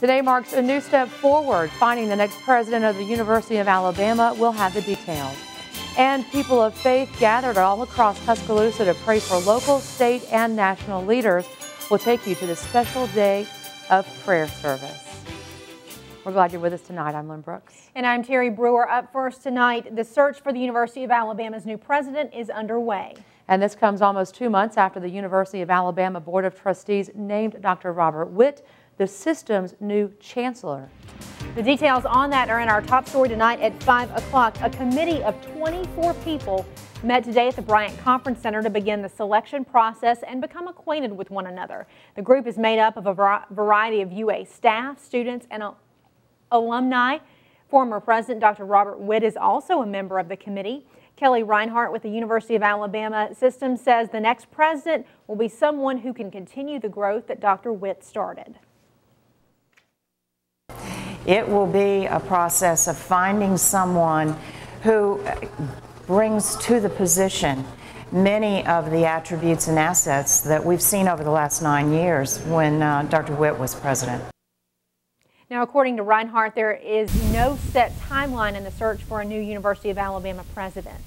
Today marks a new step forward. Finding the next president of the University of Alabama. Will have the details. And people of faith gathered all across Tuscaloosa to pray for local, state, and national leaders. We'll take you to this special day of prayer service. We're glad you're with us tonight. I'm Lynn Brooks. And I'm Terry Brewer. Up first tonight, the search for the University of Alabama's new president is underway. And this comes almost 2 months after the University of Alabama Board of Trustees named Dr. Robert Witt the system's new chancellor. The details on that are in our top story tonight at 5 o'clock. A committee of 24 people met today at the Bryant Conference Center to begin the selection process and become acquainted with one another. The group is made up of a variety of UA staff, students, and alumni. Former President Dr. Robert Witt is also a member of the committee. Kelly Reinhardt with the University of Alabama System says the next president will be someone who can continue the growth that Dr. Witt started. It will be a process of finding someone who brings to the position many of the attributes and assets that we've seen over the last 9 years when Dr. Witt was president. Now, according to Reinhardt, there is no set timeline in the search for a new University of Alabama president.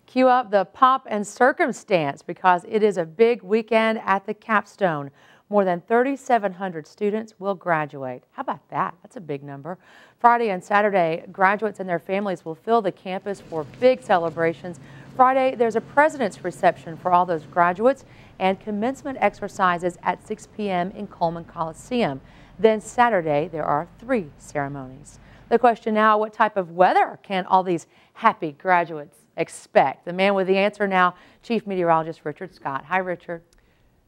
Cue up the pomp and circumstance because it is a big weekend at the capstone. More than 3,700 students will graduate. How about that? That's a big number. Friday and Saturday, graduates and their families will fill the campus for big celebrations. Friday, there's a president's reception for all those graduates and commencement exercises at 6 p.m. in Coleman Coliseum. Then Saturday, there are 3 ceremonies. The question now, what type of weather can all these happy graduates expect? The man with the answer now, Chief Meteorologist Richard Scott. Hi, Richard.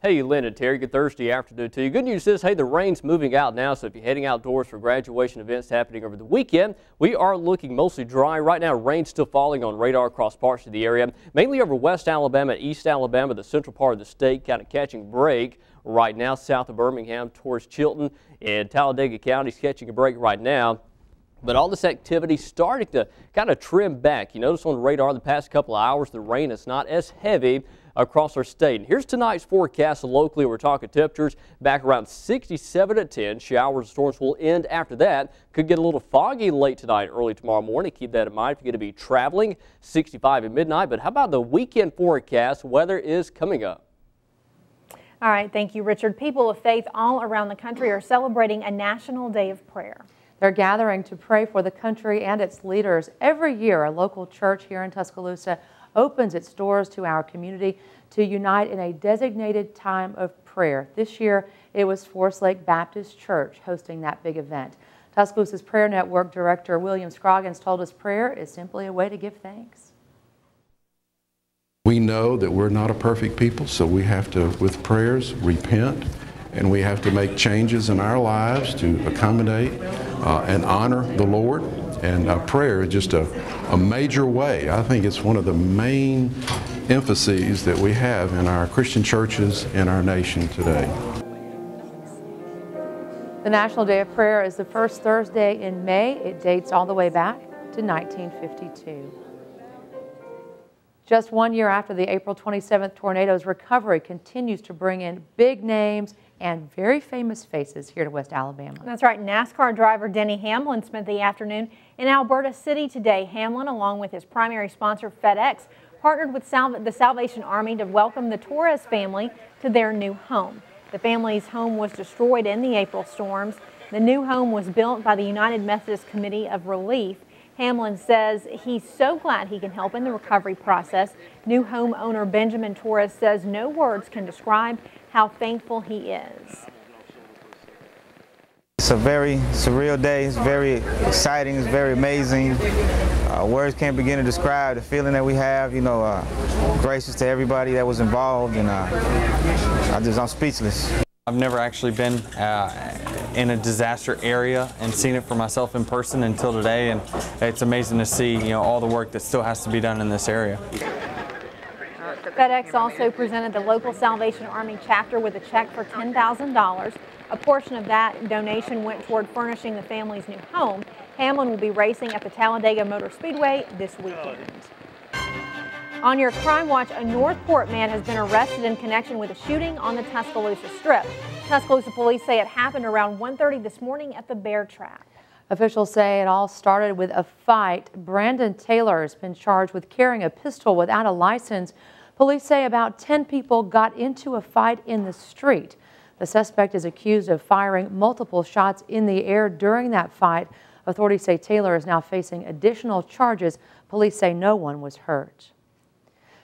Hey, Lynn and Terry, good Thursday afternoon to you. Good news is, hey, the rain's moving out now, so if you're heading outdoors for graduation events happening over the weekend, we are looking mostly dry. Right now, rain's still falling on radar across parts of the area, mainly over West Alabama, East Alabama, the central part of the state, kind of catching a break right now, south of Birmingham towards Chilton and Talladega counties catching a break right now. But all this activity starting to kind of trim back. You notice on the radar the past couple of hours, the rain is not as heavy across our state. And here's tonight's forecast. Locally, we're talking temperatures back around 67 at 10. Showers and storms will end after that. Could get a little foggy late tonight, early tomorrow morning. Keep that in mind if you're going to be traveling. 65 at midnight. But how about the weekend forecast? Weather is coming up. All right. Thank you, Richard. People of faith all around the country are celebrating a National Day of Prayer. They're gathering to pray for the country and its leaders. Every year, a local church here in Tuscaloosa opens its doors to our community to unite in a designated time of prayer. This year, it was Forest Lake Baptist Church hosting that big event. Tuscaloosa's Prayer Network Director William Scroggins told us prayer is simply a way to give thanks. We know that we're not a perfect people, so we have to, with prayers, repent, and we have to make changes in our lives to accommodate and honor the Lord. And prayer is just a major way. I think it's one of the main emphases that we have in our Christian churches in our nation today. The National Day of Prayer is the first Thursday in May. It dates all the way back to 1952. Just 1 year after the April 27th tornado's, recovery continues to bring in big names and very famous faces here to West Alabama. That's right. NASCAR driver Denny Hamlin spent the afternoon in Alberta City today. Hamlin, along with his primary sponsor FedEx, partnered with the Salvation Army to welcome the Torres family to their new home. The family's home was destroyed in the April storms. The new home was built by the United Methodist Committee of Relief. Hamlin says he's so glad he can help in the recovery process. New homeowner Benjamin Torres says no words can describe how thankful he is. It's a very surreal day. It's very exciting. It's very amazing. Words can't begin to describe the feeling that we have. You know, gracious to everybody that was involved, and I'm speechless. I've never actually been in a disaster area and seen it for myself in person until today, and it's amazing to see, you know, all the work that still has to be done in this area. FedEx also presented the local Salvation Army chapter with a check for $10,000. A portion of that donation went toward furnishing the family's new home. Hamlin will be racing at the Talladega Motor Speedway this weekend. On your Crime Watch, a Northport man has been arrested in connection with a shooting on the Tuscaloosa Strip. Tuscaloosa police say it happened around 1:30 this morning at the Bear Trap. Officials say it all started with a fight. Brandon Taylor has been charged with carrying a pistol without a license. Police say about 10 people got into a fight in the street. The suspect is accused of firing multiple shots in the air during that fight. Authorities say Taylor is now facing additional charges. Police say no one was hurt.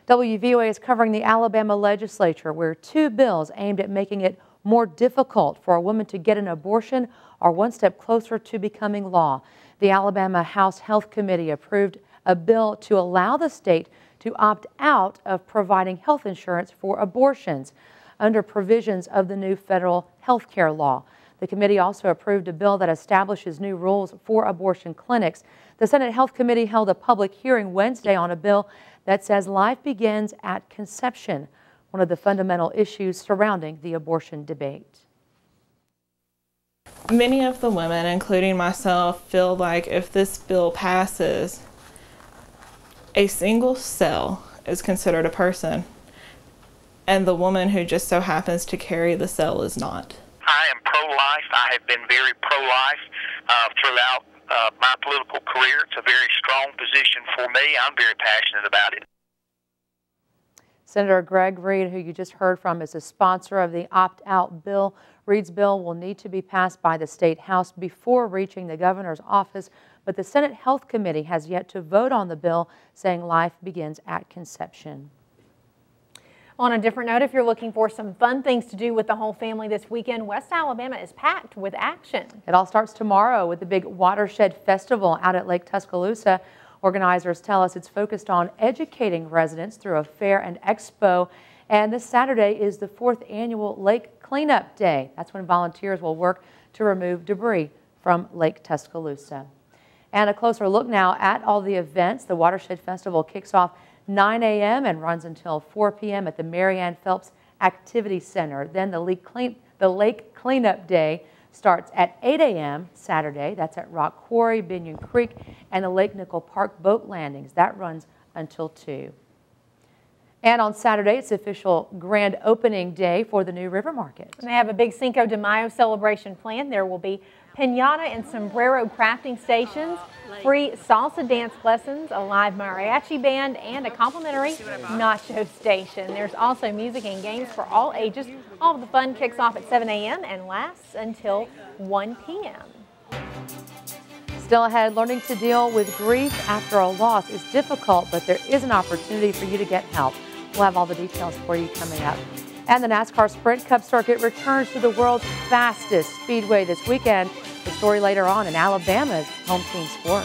WVUA is covering the Alabama legislature, where 2 bills aimed at making it more difficult for a woman to get an abortion are one step closer to becoming law. The Alabama House Health Committee approved a bill to allow the state to opt out of providing health insurance for abortions under provisions of the new federal health care law. The committee also approved a bill that establishes new rules for abortion clinics. The Senate Health Committee held a public hearing Wednesday on a bill that says life begins at conception, one of the fundamental issues surrounding the abortion debate. Many of the women, including myself, feel like if this bill passes, a single cell is considered a person, and the woman who just so happens to carry the cell is not. I am pro-life. I have been very pro-life throughout my political career. It's a very strong position for me. I'm very passionate about it. Senator Greg Reed, who you just heard from, is a sponsor of the opt-out bill. Reed's bill will need to be passed by the state house before reaching the governor's office, but the Senate Health Committee has yet to vote on the bill, saying life begins at conception. On a different note, if you're looking for some fun things to do with the whole family this weekend, West Alabama is packed with action. It all starts tomorrow with the big Watershed Festival out at Lake Tuscaloosa. Organizers tell us it's focused on educating residents through a fair and expo. And this Saturday is the 4th annual Lake Cleanup Day. That's when volunteers will work to remove debris from Lake Tuscaloosa. And a closer look now at all the events. The Watershed Festival kicks off 9 a.m. and runs until 4 p.m. at the Mary Ann Phelps Activity Center. Then the Lake Cleanup Day starts at 8 a.m. Saturday. That's at Rock Quarry, Binion Creek, and the Lake Nickel Park boat landings. That runs until 2. And on Saturday, it's official grand opening day for the new River Market. And they have a big Cinco de Mayo celebration planned. There will be piñata and sombrero crafting stations, free salsa dance lessons, a live mariachi band, and a complimentary nacho station. There's also music and games for all ages. All of the fun kicks off at 7 a.m. and lasts until 1 p.m. Still ahead, learning to deal with grief after a loss is difficult, but there is an opportunity for you to get help. We'll have all the details for you coming up. And the NASCAR Sprint Cup circuit returns to the world's fastest speedway this weekend. The story later on in Alabama's home team sport.